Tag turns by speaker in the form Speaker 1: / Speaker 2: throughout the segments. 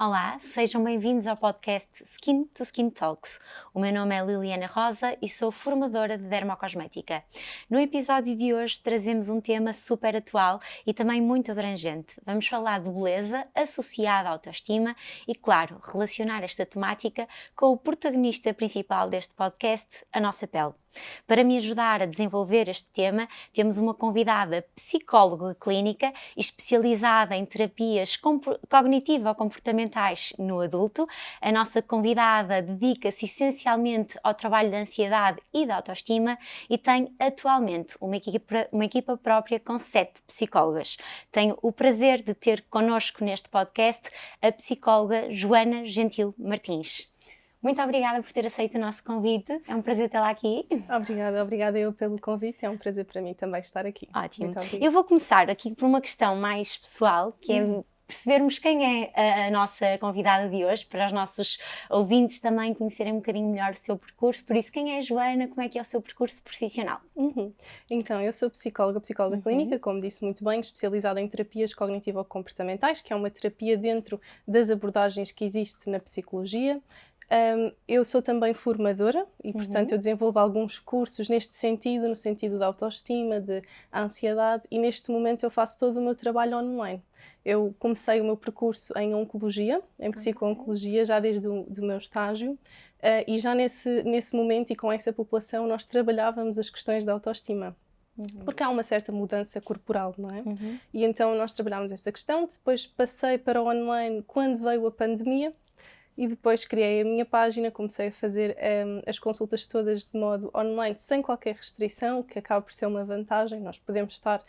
Speaker 1: Olá, sejam bem-vindos ao podcast Skin to Skin Talks. O meu nome é Liliana Rosa e sou formadora de dermocosmética. No episódio de hoje trazemos um tema super atual e também muito abrangente. Vamos falar de beleza associada à autoestima e, claro, relacionar esta temática com o protagonista principal deste podcast, a nossa pele. Para me ajudar a desenvolver este tema, temos uma convidada psicóloga clínica especializada em terapias cognitivo-comportamentais no adulto. A nossa convidada dedica-se essencialmente ao trabalho da ansiedade e da autoestima e tem atualmente uma equipa própria com 7 psicólogas. Tenho o prazer de ter connosco neste podcast a psicóloga Joana Gentil Martins. Muito obrigada por ter aceito o nosso convite, é um prazer tê-la aqui.
Speaker 2: Obrigada eu pelo convite, é um prazer para mim também estar aqui.
Speaker 1: Ótimo. Eu vou começar aqui por uma questão mais pessoal, que é percebermos quem é a nossa convidada de hoje, para os nossos ouvintes também conhecerem um bocadinho melhor o seu percurso. Por isso, quem é a Joana? Como é que é o seu percurso profissional?
Speaker 2: Então, eu sou psicóloga clínica, como disse muito bem, especializada em terapias cognitivo-comportamentais, que é uma terapia dentro das abordagens que existe na psicologia. Eu sou também formadora e, portanto, eu desenvolvo alguns cursos neste sentido, no sentido da autoestima, de ansiedade, e neste momento eu faço todo o meu trabalho online. Eu comecei o meu percurso em oncologia, em psico-oncologia, já desde o meu estágio, e já nesse momento e com essa população nós trabalhávamos as questões da autoestima. Porque há uma certa mudança corporal, não é? E então nós trabalhámos essa questão, depois passei para o online quando veio a pandemia, e depois criei a minha página, comecei a fazer as consultas todas de modo online, sem qualquer restrição, que acaba por ser uma vantagem. Nós podemos estar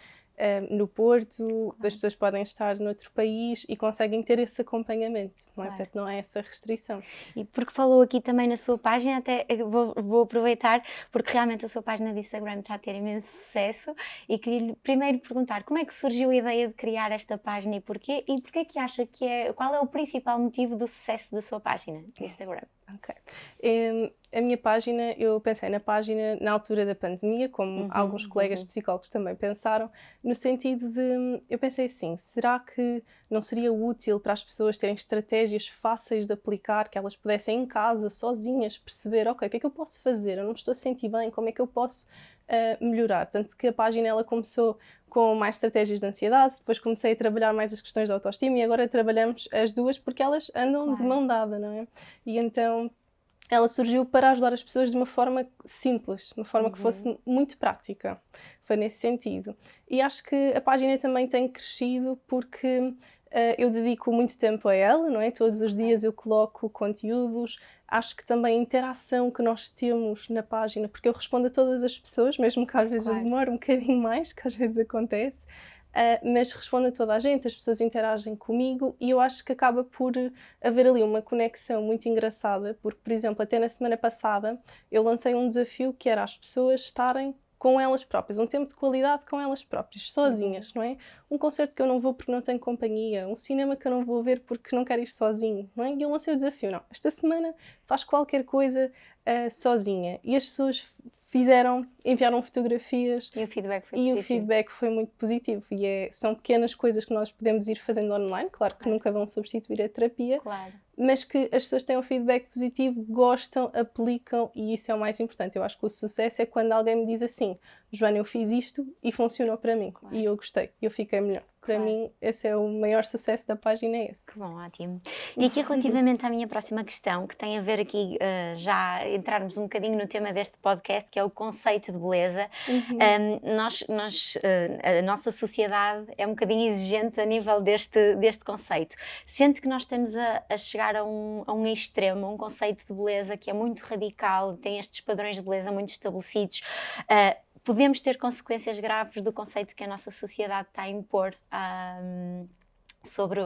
Speaker 2: no Porto, as pessoas podem estar noutro país e conseguem ter esse acompanhamento, não é? Portanto, não é essa restrição.
Speaker 1: E porque falou aqui também na sua página, até vou aproveitar, porque realmente a sua página de Instagram está a ter imenso sucesso, e queria-lhe primeiro perguntar como é que surgiu a ideia de criar esta página e porquê é que acha qual é o principal motivo do sucesso da sua página de Instagram?
Speaker 2: Ok. A minha página, eu pensei na página na altura da pandemia, como alguns colegas psicólogos também pensaram, no sentido de, eu pensei assim, será que não seria útil para as pessoas terem estratégias fáceis de aplicar, que elas pudessem em casa, sozinhas, perceber, ok, o que é que eu posso fazer? Eu não me estou a sentir bem, como é que eu posso melhorar? Tanto que a página ela começou com mais estratégias de ansiedade, depois comecei a trabalhar mais as questões da autoestima e agora trabalhamos as duas porque elas andam de mão dada, não é? E então ela surgiu para ajudar as pessoas de uma forma simples, uma forma que fosse muito prática. Foi nesse sentido. E acho que a página também tem crescido porque eu dedico muito tempo a ela, não é? Todos os dias eu coloco conteúdos. Acho que também a interação que nós temos na página, porque eu respondo a todas as pessoas, mesmo que às vezes eu demore um bocadinho mais, que às vezes acontece, mas respondo a toda a gente, as pessoas interagem comigo e eu acho que acaba por haver ali uma conexão muito engraçada, porque, por exemplo, até na semana passada eu lancei um desafio que era as pessoas estarem com elas próprias, um tempo de qualidade com elas próprias, sozinhas, não é? Um concerto que eu não vou porque não tenho companhia, um cinema que eu não vou ver porque não quero ir sozinho, não é? E eu lancei o desafio, não, esta semana faz qualquer coisa sozinha. E as pessoas enviaram fotografias
Speaker 1: E o feedback foi
Speaker 2: positivo.
Speaker 1: O
Speaker 2: feedback foi muito positivo. E são pequenas coisas que nós podemos ir fazendo online, claro que nunca vão substituir a terapia, mas que as pessoas têm um feedback positivo, gostam, aplicam, e isso é o mais importante. Eu acho que o sucesso é quando alguém me diz assim, Joana, eu fiz isto e funcionou para mim, e eu gostei, eu fiquei melhor. Para mim, esse é o maior sucesso da página, é esse.
Speaker 1: Que bom, ótimo. E aqui relativamente à minha próxima questão, que tem a ver aqui, já entrarmos um bocadinho no tema deste podcast, que é o conceito de beleza. A nossa sociedade é um bocadinho exigente a nível deste conceito. Sente que nós estamos a chegar a um extremo, a um conceito de beleza que é muito radical, tem estes padrões de beleza muito estabelecidos. Podemos ter consequências graves do conceito que a nossa sociedade está a impor sobre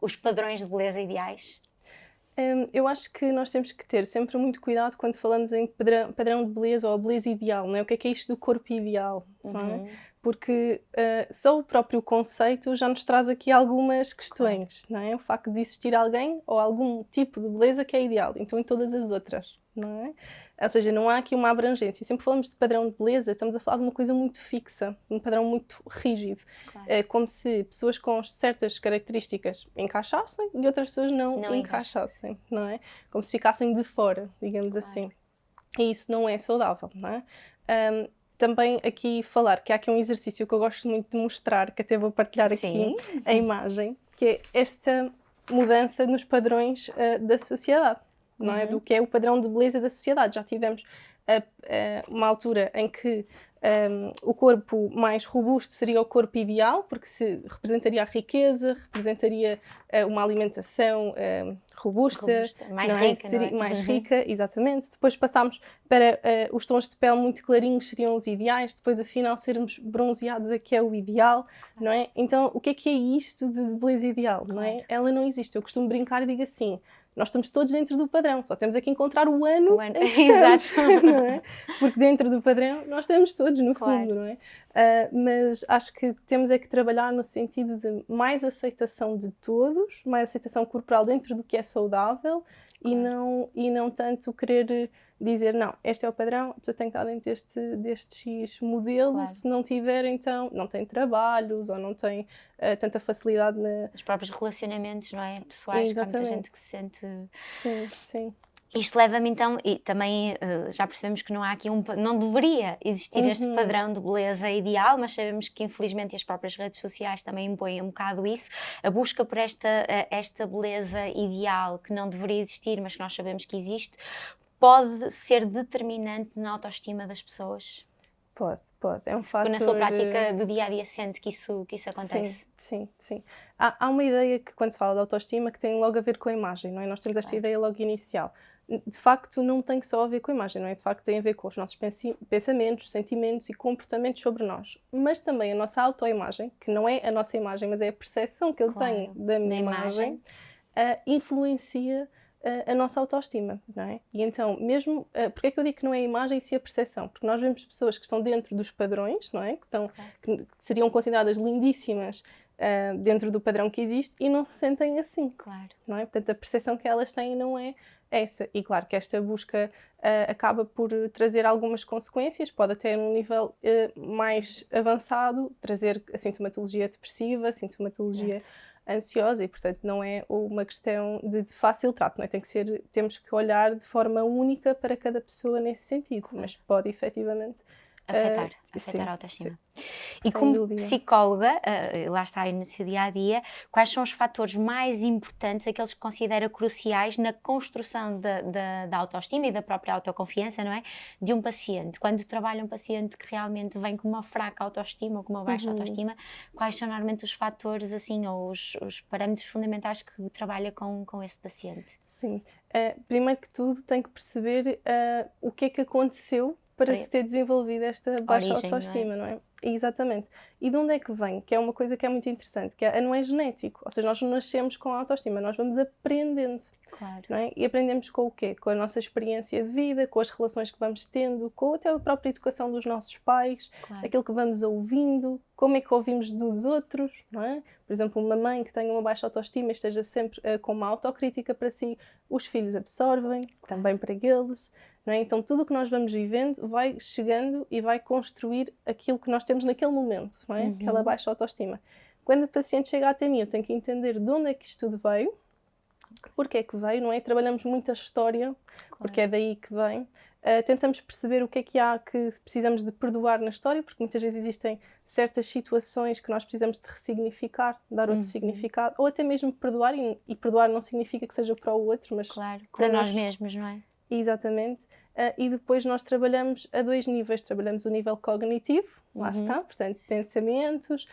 Speaker 1: os padrões de beleza ideais?
Speaker 2: Eu acho que nós temos que ter sempre muito cuidado quando falamos em padrão de beleza ou beleza ideal, não é? O que é isto do corpo ideal, não é? porque só o próprio conceito já nos traz aqui algumas questões, não é? O facto de existir alguém ou algum tipo de beleza que é ideal, então em todas as outras, não é? Ou seja, não há aqui uma abrangência. Sempre falamos de padrão de beleza, estamos a falar de uma coisa muito fixa, um padrão muito rígido.
Speaker 1: Claro.
Speaker 2: É como se pessoas com certas características encaixassem e outras pessoas não encaixassem, não é? Como se ficassem de fora, digamos assim. E isso não é saudável, não é? Também aqui falar que há aqui um exercício que eu gosto muito de mostrar, que até vou partilhar aqui a imagem, que é esta mudança nos padrões da sociedade, não é? Do que é o padrão de beleza da sociedade. Já tivemos uma altura em que o corpo mais robusto seria o corpo ideal, porque se representaria a riqueza, representaria uma alimentação robusta,
Speaker 1: mais rica,
Speaker 2: seria mais rica, exatamente. Depois passámos para os tons de pele muito clarinhos seriam os ideais, depois afinal sermos bronzeados é que é o ideal, não é? Então o que é isto de beleza ideal, não é? Ela não existe. Eu costumo brincar e digo assim: nós estamos todos dentro do padrão, só temos é que encontrar o ano em que estamos, não é? Porque dentro do padrão nós estamos todos, no fundo, não é? Mas acho que temos é que trabalhar no sentido de mais aceitação de todos, mais aceitação corporal dentro do que é saudável e não tanto querer dizer, não, este é o padrão, a pessoa tem que estar dentro deste X modelo, se não tiver, então não tem trabalhos ou não tem tanta facilidade
Speaker 1: os próprios relacionamentos, não é? Pessoais, que há muita gente que se sente...
Speaker 2: Sim.
Speaker 1: Isto leva-me então, e também já percebemos que não há aqui não deveria existir este padrão de beleza ideal, mas sabemos que infelizmente as próprias redes sociais também impõem um bocado isso, a busca por esta beleza ideal que não deveria existir, mas que nós sabemos que existe, pode ser determinante na autoestima das pessoas?
Speaker 2: Pode. É um fator...
Speaker 1: Na sua prática do dia-a-dia sente que isso acontece?
Speaker 2: Sim. Há uma ideia que quando se fala de autoestima que tem logo a ver com a imagem, não é? Nós temos esta ideia logo inicial. De facto não tem só a ver com a imagem, não é? De facto tem a ver com os nossos pensamentos, sentimentos e comportamentos sobre nós. Mas também a nossa autoimagem, que não é a nossa imagem, mas é a percepção que eu tenho da minha imagem, influencia a nossa autoestima, não é? E então, mesmo... porque é que eu digo que não é a imagem e sim a percepção? Porque nós vemos pessoas que estão dentro dos padrões, não é? Que seriam consideradas lindíssimas dentro do padrão que existe e não se sentem assim, não é? Portanto, a percepção que elas têm não é essa. E claro que esta busca acaba por trazer algumas consequências, pode até num nível mais avançado, trazer a sintomatologia depressiva, sintomatologia ansiosa e, portanto, não é uma questão de fácil trato, não é? Temos que olhar de forma única para cada pessoa nesse sentido, mas pode efetivamente
Speaker 1: afetar a autoestima. E como psicóloga, lá está aí no seu dia-a-dia, quais são os fatores mais importantes, aqueles que considera cruciais na construção da autoestima e da própria autoconfiança, não é? De um paciente. Quando trabalha um paciente que realmente vem com uma fraca autoestima ou com uma baixa autoestima, quais são normalmente os fatores, assim, ou os parâmetros fundamentais que trabalha com esse paciente?
Speaker 2: Sim. Primeiro que tudo tem que perceber o que é que aconteceu para se ter desenvolvido esta baixa autoestima, não é? Exatamente. E de onde é que vem? Que é uma coisa que é muito interessante, que não é genético. Ou seja, nós não nascemos com autoestima, nós vamos aprendendo. Não é? E aprendemos com o quê? Com a nossa experiência de vida, com as relações que vamos tendo, com até a própria educação dos nossos pais, aquilo que vamos ouvindo, como é que ouvimos dos outros, não é? Por exemplo, uma mãe que tenha uma baixa autoestima e esteja sempre com uma autocrítica para si, os filhos absorvem, também para eles. Não é? Então, tudo o que nós vamos vivendo vai chegando e vai construir aquilo que nós temos naquele momento, não é? Aquela baixa autoestima. Quando o paciente chega até mim, eu tenho que entender de onde é que isto tudo veio, porque é que veio, não é? Trabalhamos muito a história, porque é daí que vem. Tentamos perceber o que é que há que precisamos de perdoar na história, porque muitas vezes existem certas situações que nós precisamos de ressignificar, dar outro significado, ou até mesmo perdoar, e perdoar não significa que seja para o outro, mas
Speaker 1: para nós mesmos, não é?
Speaker 2: Exatamente. E depois nós trabalhamos a 2 níveis. Trabalhamos o nível cognitivo, lá está, portanto, pensamentos,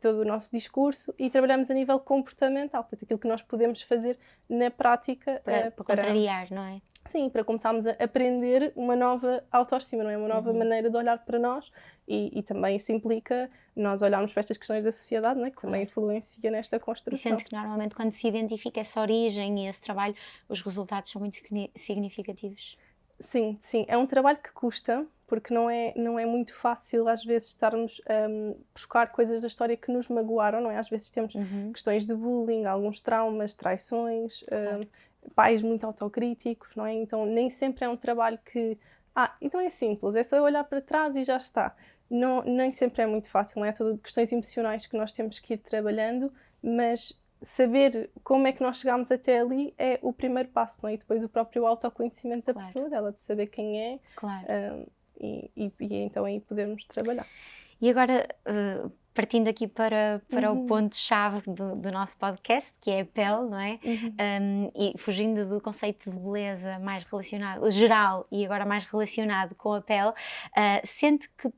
Speaker 2: todo o nosso discurso, e trabalhamos a nível comportamental, portanto, aquilo que nós podemos fazer na prática.
Speaker 1: Para contrariar, não é?
Speaker 2: Sim, para começarmos a aprender uma nova autoestima, não é? Uma nova maneira de olhar para nós e também isso implica nós olharmos para estas questões da sociedade, não é? Que também influencia nesta construção.
Speaker 1: E sente que normalmente quando se identifica essa origem e esse trabalho, os resultados são muito significativos?
Speaker 2: Sim, sim. É um trabalho que custa, porque não é muito fácil às vezes estarmos a buscar coisas da história que nos magoaram, não é? Às vezes temos questões de bullying, alguns traumas, traições,
Speaker 1: Claro.
Speaker 2: pais muito autocríticos, não é? Então nem sempre é um trabalho que, então é simples, é só eu olhar para trás e já está. Não, nem sempre é muito fácil, não é? Tudo questões emocionais que nós temos que ir trabalhando, mas saber como é que nós chegámos até ali é o primeiro passo, não é? E depois o próprio autoconhecimento da
Speaker 1: Claro.
Speaker 2: pessoa, dela, de saber quem é,
Speaker 1: Claro.
Speaker 2: e então aí podermos trabalhar.
Speaker 1: E agora, partindo aqui para o
Speaker 2: Uhum.
Speaker 1: ponto-chave do nosso podcast, que é a pele, não é?
Speaker 2: Uhum.
Speaker 1: E fugindo do conceito de beleza mais relacionado, geral, e agora mais relacionado com a pele, sente que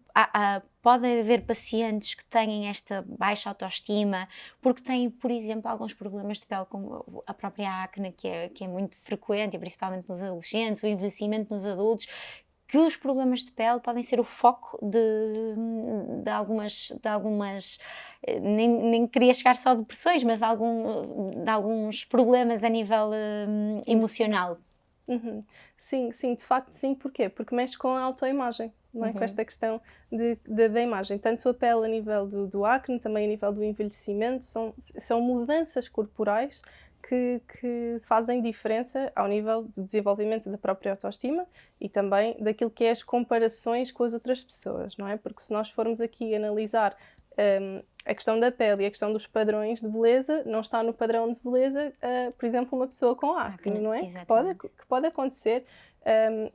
Speaker 1: pode haver pacientes que têm esta baixa autoestima porque têm, por exemplo, alguns problemas de pele, como a própria acne, que é muito frequente, e principalmente nos adolescentes, o envelhecimento nos adultos, que os problemas de pele podem ser o foco de algumas nem queria chegar só a depressões, mas de alguns problemas a nível emocional.
Speaker 2: Uhum. Sim, sim, de facto sim. Porquê? Porque mexe com a autoimagem, não é? Com esta questão da imagem. Tanto a pele a nível do acne, também a nível do envelhecimento, são mudanças corporais que fazem diferença ao nível do desenvolvimento da própria autoestima e também daquilo que é as comparações com as outras pessoas, não é? Porque se nós formos aqui analisar a questão da pele e a questão dos padrões de beleza, não está no padrão de beleza, por exemplo, uma pessoa com acne, não é? Que pode acontecer,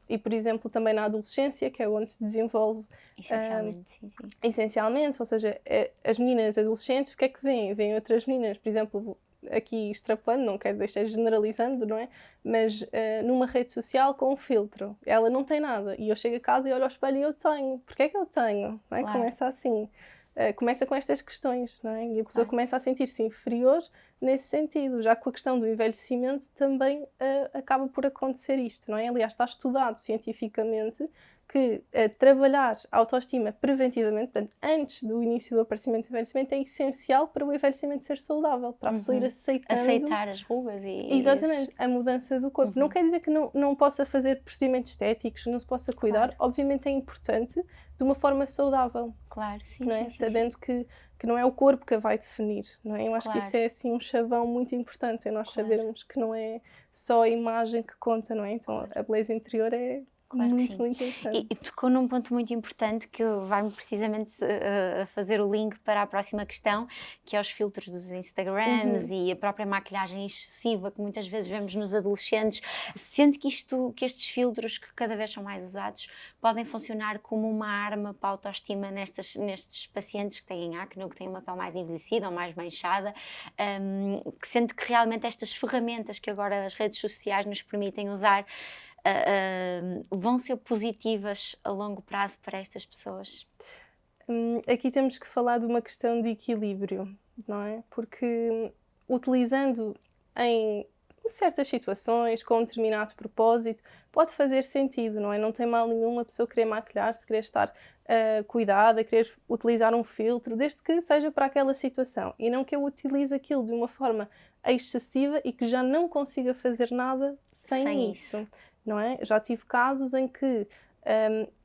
Speaker 2: e por exemplo também na adolescência, que é onde se desenvolve
Speaker 1: Essencialmente, sim.
Speaker 2: essencialmente, ou seja, as meninas adolescentes, o que é que veem? Veem outras meninas, por exemplo, aqui extrapolando, não quero deixar generalizando, não é? Mas numa rede social com um filtro, ela não tem nada, e eu chego a casa e olho ao espelho e eu tenho. Porquê é que eu tenho? Não é?
Speaker 1: Claro.
Speaker 2: Começa assim. Começa com estas questões, não é? E a pessoa começa a sentir-se inferior nesse sentido, já que com a questão do envelhecimento também acaba por acontecer isto, não é? Aliás, está estudado cientificamente que trabalhar a autoestima preventivamente, portanto, antes do início do aparecimento do envelhecimento, é essencial para o envelhecimento ser saudável, para a pessoa ir aceitando...
Speaker 1: Aceitar as rugas e...
Speaker 2: Exatamente, a mudança do corpo. Não quer dizer que não possa fazer procedimentos estéticos, não se possa cuidar.
Speaker 1: Claro.
Speaker 2: Obviamente é importante de uma forma saudável.
Speaker 1: Claro, sim,
Speaker 2: Não é?
Speaker 1: sim.
Speaker 2: Sabendo que não é o corpo que a vai definir, não é? Eu acho que
Speaker 1: Claro.
Speaker 2: isso é assim um chavão muito importante, é nós
Speaker 1: Claro.
Speaker 2: sabermos que não é só a imagem que conta, não é? Então a beleza interior é
Speaker 1: Claro que sim.
Speaker 2: muito importante.
Speaker 1: E tocou num ponto muito importante que vai-me precisamente a fazer o link para a próxima questão, que é os filtros dos Instagrams e a própria maquilhagem excessiva que muitas vezes vemos nos adolescentes. Sente que estes filtros, que cada vez são mais usados, podem funcionar como uma arma para a autoestima nestes pacientes que têm acne ou que têm uma pele mais envelhecida ou mais manchada, que sente que realmente estas ferramentas que agora as redes sociais nos permitem usar vão ser positivas a longo prazo para estas pessoas?
Speaker 2: Aqui temos que falar de uma questão de equilíbrio, não é? Porque utilizando em certas situações, com um determinado propósito, pode fazer sentido, não é? Não tem mal nenhum a pessoa querer maquilhar-se, querer estar cuidada, querer utilizar um filtro, desde que seja para aquela situação e não que eu utilize aquilo de uma forma excessiva e que já não consiga fazer nada sem isso. Não é? Já tive casos em que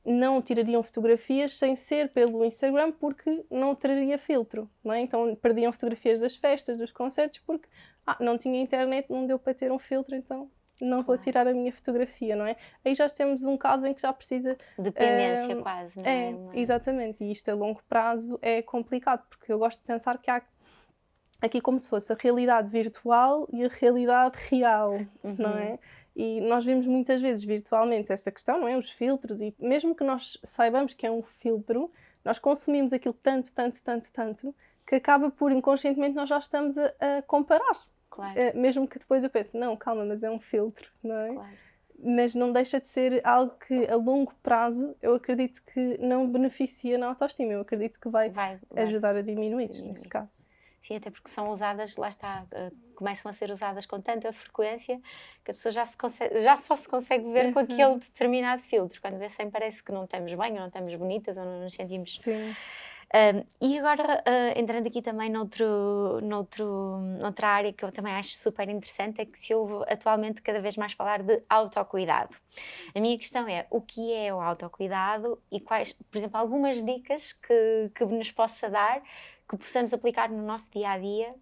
Speaker 2: não tirariam fotografias sem ser pelo Instagram porque não traria filtro, não é? Então perdiam fotografias das festas, dos concertos porque não tinha internet, não deu para ter um filtro, então não vou tirar a minha fotografia, não é? Aí já temos um caso em que já precisa...
Speaker 1: Dependência quase, não é?
Speaker 2: Exatamente, e isto a longo prazo é complicado, porque eu gosto de pensar que há aqui como se fosse a realidade virtual e a realidade real, não é? E nós vemos muitas vezes virtualmente essa questão, não é? Os filtros, e mesmo que nós saibamos que é um filtro, nós consumimos aquilo tanto, que acaba por inconscientemente nós já estamos a comparar.
Speaker 1: Claro.
Speaker 2: Mesmo que depois eu pense, não, calma, mas é um filtro, não é?
Speaker 1: Claro.
Speaker 2: Mas não deixa de ser algo que a longo prazo eu acredito que não beneficia na autoestima, eu acredito que vai ajudar a diminuir nesse caso.
Speaker 1: Sim, até porque são usadas, lá está, começam a ser usadas com tanta frequência que a pessoa já só se consegue ver com aquele determinado filtro. Quando vê sem parece que não estamos bem, ou não estamos bonitas, ou não nos sentimos...
Speaker 2: Sim.
Speaker 1: E agora, entrando aqui também noutra área que eu também acho super interessante, é que se ouve atualmente cada vez mais falar de autocuidado. A minha questão é, o que é o autocuidado e quais, por exemplo, algumas dicas que nos possa dar, que possamos aplicar no nosso dia-a-dia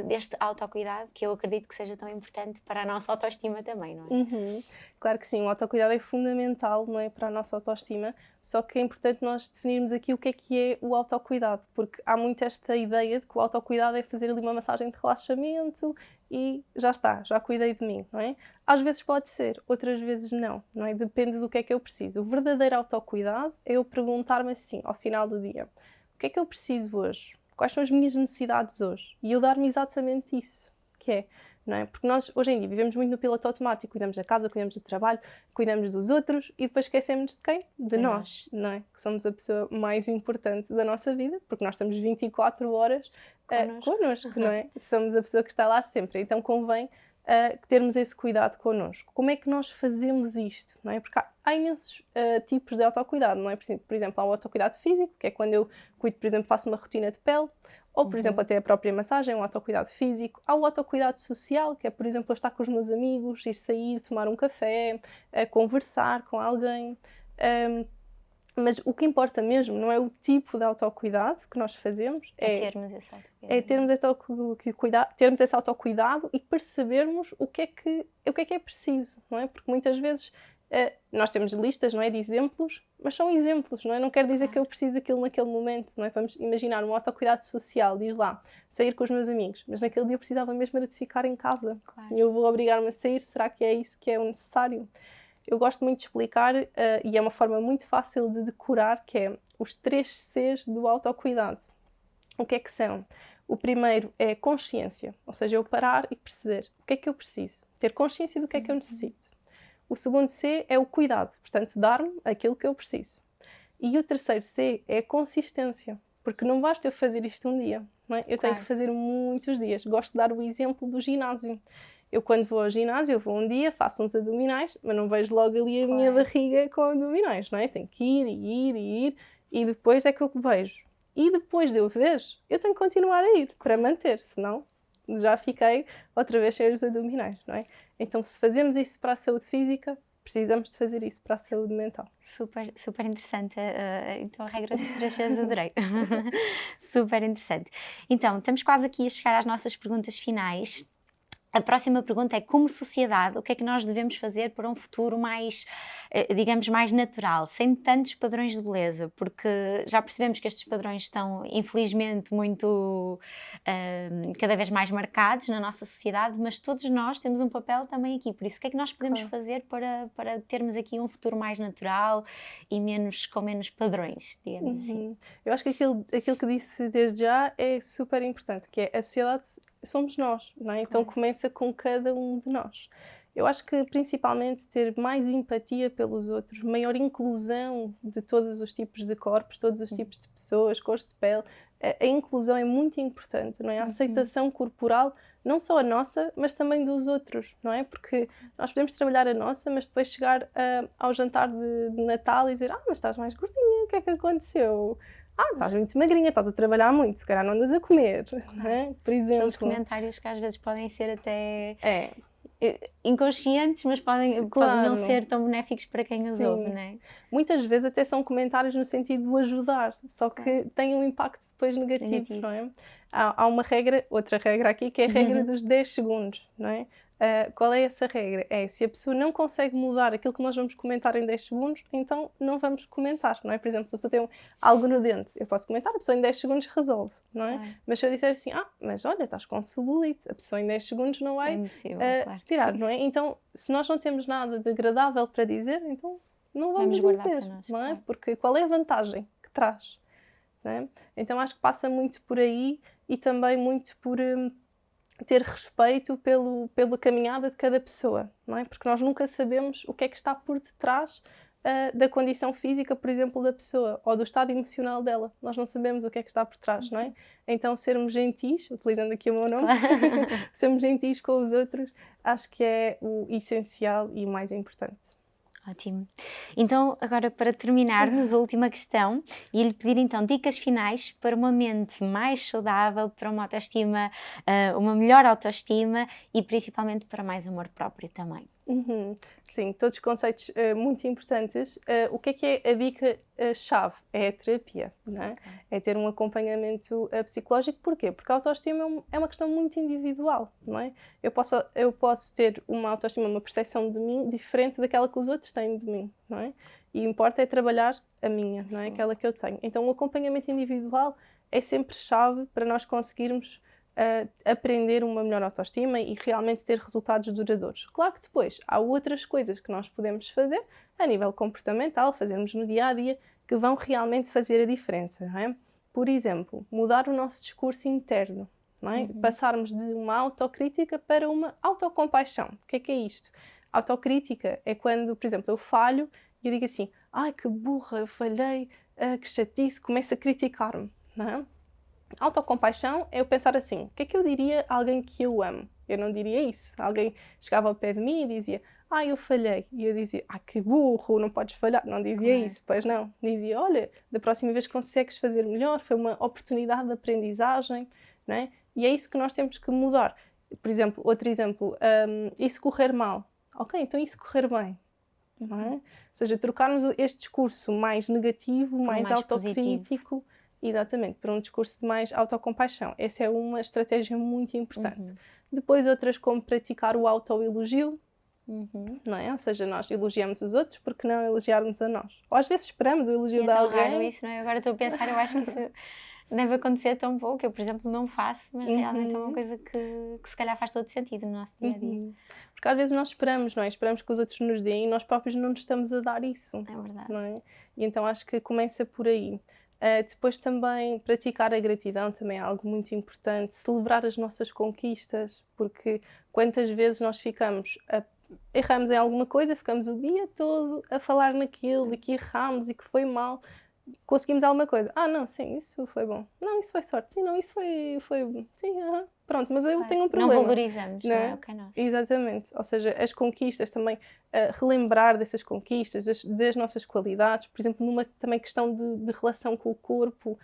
Speaker 1: deste autocuidado, que eu acredito que seja tão importante para a nossa autoestima também, não é?
Speaker 2: Uhum. Claro que sim, o autocuidado é fundamental, não é, para a nossa autoestima, só que é importante nós definirmos aqui o que é o autocuidado, porque há muito esta ideia de que o autocuidado é fazer ali uma massagem de relaxamento e já está, já cuidei de mim, não é? Às vezes pode ser, outras vezes não é? Depende do que é que eu preciso. O verdadeiro autocuidado é eu perguntar-me assim, ao final do dia, o que é que eu preciso hoje? Quais são as minhas necessidades hoje? E eu dar-me exatamente isso, que é, não é? Porque nós, hoje em dia, vivemos muito no piloto automático. Cuidamos da casa, cuidamos do trabalho, cuidamos dos outros e depois esquecemos de quem? De nós, não é? Que somos a pessoa mais importante da nossa vida, porque nós estamos 24 horas connosco, não é? Somos a pessoa que está lá sempre. Então convém termos esse cuidado connosco. Como é que nós fazemos isto? Não é? Porque há imensos tipos de autocuidado, não é? Por exemplo, há o autocuidado físico, que é quando eu cuido, por exemplo, faço uma rotina de pele, ou, por exemplo, até a própria massagem, um autocuidado físico. Há o autocuidado social, que é, por exemplo, eu estar com os meus amigos, ir sair, tomar um café, conversar com alguém. Mas o que importa mesmo não é o tipo de autocuidado que nós fazemos,
Speaker 1: termos esse autocuidado.
Speaker 2: É termos esse autocuidado e percebermos o que é preciso, não é? Porque muitas vezes nós temos listas, não é, de exemplos, mas são exemplos, não é? Não quer dizer que eu preciso daquilo naquele momento, não é? Vamos imaginar um autocuidado social, diz lá, sair com os meus amigos, mas naquele dia eu precisava mesmo de ficar em casa.
Speaker 1: Claro.
Speaker 2: E eu vou obrigar-me a sair, será que é isso que é o necessário? Eu gosto muito de explicar, e é uma forma muito fácil de decorar, que é os 3 Cs do autocuidado. O que é que são? O primeiro é consciência, ou seja, eu parar e perceber o que é que eu preciso, ter consciência do que é que eu necessito. O segundo C é o cuidado, portanto, dar-me aquilo que eu preciso. E o terceiro C é a consistência, porque não basta eu fazer isto um dia, não é? Eu tenho que fazer muitos dias. Gosto de dar o exemplo do ginásio. Eu, quando vou ao ginásio, eu vou um dia, faço uns abdominais, mas não vejo logo ali a minha barriga com abdominais, não é? Tenho que ir, e depois é que eu vejo. E depois de eu ver, eu tenho que continuar a ir para manter, senão já fiquei outra vez cheia dos abdominais, não é? Então, se fazemos isso para a saúde física, precisamos de fazer isso para a saúde mental.
Speaker 1: Super, super interessante. Então, a regra dos 3 Cs adorei. Super interessante. Então, estamos quase aqui a chegar às nossas perguntas finais. A próxima pergunta é, como sociedade, o que é que nós devemos fazer para um futuro mais, digamos, mais natural, sem tantos padrões de beleza? Porque já percebemos que estes padrões estão, infelizmente, muito, cada vez mais marcados na nossa sociedade, mas todos nós temos um papel também aqui. Por isso, o que é que nós podemos fazer para termos aqui um futuro mais natural e com menos padrões, digamos assim?
Speaker 2: Eu acho que aquilo que disse desde já é super importante, que é a sociedade somos nós, não é? Então começa com cada um de nós. Eu acho que principalmente ter mais empatia pelos outros, maior inclusão de todos os tipos de corpos, todos os tipos de pessoas, cores de pele. A inclusão é muito importante, não é? A aceitação corporal, não só a nossa, mas também dos outros, não é? Porque nós podemos trabalhar a nossa, mas depois chegar ao jantar de Natal e dizer: mas estás mais gordinha, o que é que aconteceu? Estás muito magrinha, estás a trabalhar muito, se calhar não andas a comer, não é? Por exemplo.
Speaker 1: Aqueles comentários que às vezes podem ser até inconscientes, mas podem não ser tão benéficos para quem os ouve, não é?
Speaker 2: Muitas vezes até são comentários no sentido de o ajudar, só que têm um impacto depois negativo, não é? Há uma regra, outra regra aqui, que é a regra dos 10 segundos, não é? Qual é essa regra? É, se a pessoa não consegue mudar aquilo que nós vamos comentar em 10 segundos, então não vamos comentar, não é? Por exemplo, se a pessoa tem algo no dente, eu posso comentar, a pessoa em 10 segundos resolve, não é? Mas se eu disser assim, mas olha, estás com celulite, a pessoa em 10 segundos não vai tirar, não é? Então, se nós não temos nada de agradável para dizer, então não vamos dizer, nós, não é? Porque qual é a vantagem que traz, não é? Então acho que passa muito por aí e também muito por ter respeito pela caminhada de cada pessoa, não é? Porque nós nunca sabemos o que é que está por detrás da condição física, por exemplo, da pessoa, ou do estado emocional dela. Nós não sabemos o que é que está por trás, não é? Então, sermos gentis, utilizando aqui o meu nome, sermos gentis com os outros, acho que é o essencial e o mais importante.
Speaker 1: Ótimo. Então, agora para terminarmos, a última questão, e lhe pedir então dicas finais para uma mente mais saudável, para uma autoestima, uma melhor autoestima e principalmente para mais amor próprio também.
Speaker 2: Uhum. Sim, todos conceitos muito importantes. O que é a dica-chave? É a terapia, não é?
Speaker 1: Ok.
Speaker 2: É ter um acompanhamento psicológico. Porquê? Porque a autoestima é uma questão muito individual, não é? Eu posso ter uma autoestima, uma percepção de mim diferente daquela que os outros têm de mim, não é? E o importa é trabalhar a minha, não é? Aquela que eu tenho. Então, o acompanhamento individual é sempre chave para nós conseguirmos aprender uma melhor autoestima e realmente ter resultados duradouros. Claro que depois há outras coisas que nós podemos fazer a nível comportamental, fazermos no dia a dia, que vão realmente fazer a diferença, não é? Por exemplo, mudar o nosso discurso interno, não é? Passarmos de uma autocrítica para uma autocompaixão. O que é isto? Autocrítica é quando, por exemplo, eu falho e eu digo assim: ai que burra, eu falhei, que chatice, começo a criticar-me, não é? Autocompaixão é eu pensar assim: o que é que eu diria a alguém que eu amo? Eu não diria isso. Alguém chegava ao pé de mim e dizia: eu falhei. E eu dizia: que burro, não podes falhar. Não dizia
Speaker 1: Claro.
Speaker 2: isso, pois não. Dizia: olha, da próxima vez consegues fazer melhor, foi uma oportunidade de aprendizagem, não é? E é isso que nós temos que mudar. Por exemplo, outro exemplo, e se correr mal? Ok, então e se correr bem? Não é? Ou seja, trocarmos este discurso mais negativo, mais
Speaker 1: mais positivo.
Speaker 2: autocrítico, exatamente, para um discurso de mais autocompaixão. Essa é uma estratégia muito importante. Depois outras como praticar o autoelogio, não é? Ou seja, nós elogiamos os outros, porque não elogiarmos a nós? Ou às vezes esperamos o elogio
Speaker 1: E é
Speaker 2: de
Speaker 1: tão
Speaker 2: alguém.
Speaker 1: raro isso, não é? Agora estou a pensar, eu acho que isso deve acontecer tão pouco. Eu, por exemplo, não faço, mas realmente é uma coisa que se calhar faz todo sentido no nosso dia a dia.
Speaker 2: Porque às vezes nós esperamos, não é? Esperamos que os outros nos deem e nós próprios não nos estamos a dar isso.
Speaker 1: É verdade.
Speaker 2: Não é? E então acho que começa por aí. Depois também praticar a gratidão também é algo muito importante, celebrar as nossas conquistas, porque quantas vezes nós erramos em alguma coisa, ficamos o dia todo a falar naquilo e que erramos e que foi mal, conseguimos alguma coisa. Não, sim, isso foi bom. Não, isso foi sorte. Sim, não, isso foi sim, pronto, mas eu
Speaker 1: Claro.
Speaker 2: tenho um problema.
Speaker 1: Não valorizamos, não é o que é nosso.
Speaker 2: Exatamente. Ou seja, as conquistas também, relembrar dessas conquistas, das nossas qualidades, por exemplo, numa também questão de relação com o corpo,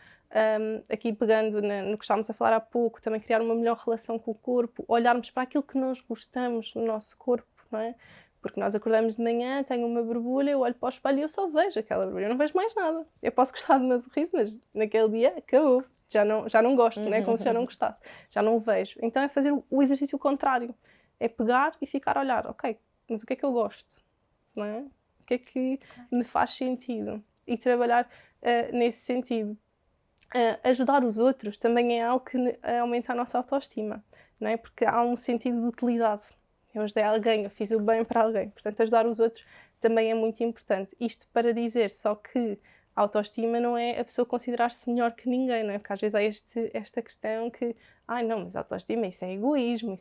Speaker 2: aqui pegando no que estávamos a falar há pouco, também criar uma melhor relação com o corpo, olharmos para aquilo que nós gostamos no nosso corpo, não é? Porque nós acordamos de manhã, tenho uma borbulha, eu olho para o espelho e eu só vejo aquela borbulha, eu não vejo mais nada. Eu posso gostar do meu sorriso, mas naquele dia acabou. Já não gosto, né? Como se já não gostasse. Já não o vejo. Então é fazer o exercício contrário. É pegar e ficar a olhar. Ok, mas o que é que eu gosto? Não é? O que é que me faz sentido? E trabalhar nesse sentido. Ajudar os outros também é algo que aumenta a nossa autoestima, não é? Porque há um sentido de utilidade. Eu ajudei alguém, eu fiz o bem para alguém. Portanto, ajudar os outros também é muito importante. Isto para dizer só que a autoestima não é a pessoa considerar-se melhor que ninguém, não é? Porque às vezes há esta questão que, não, mas a autoestima, isso é egoísmo,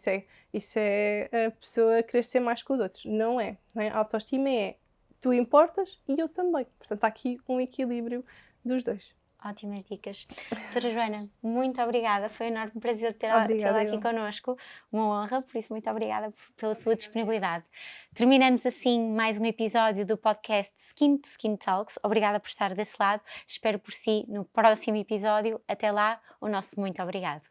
Speaker 2: isso é a pessoa querer ser mais que os outros. Não é, não é? A autoestima é tu importas e eu também. Portanto, há aqui um equilíbrio dos dois.
Speaker 1: Ótimas dicas. Doutora Joana, muito obrigada. Foi um enorme prazer tê-la aqui connosco. Uma honra, por isso muito obrigada pela sua disponibilidade. Terminamos assim mais um episódio do podcast Skin to Skin Talks. Obrigada por estar desse lado. Espero por si no próximo episódio. Até lá, o nosso muito obrigado.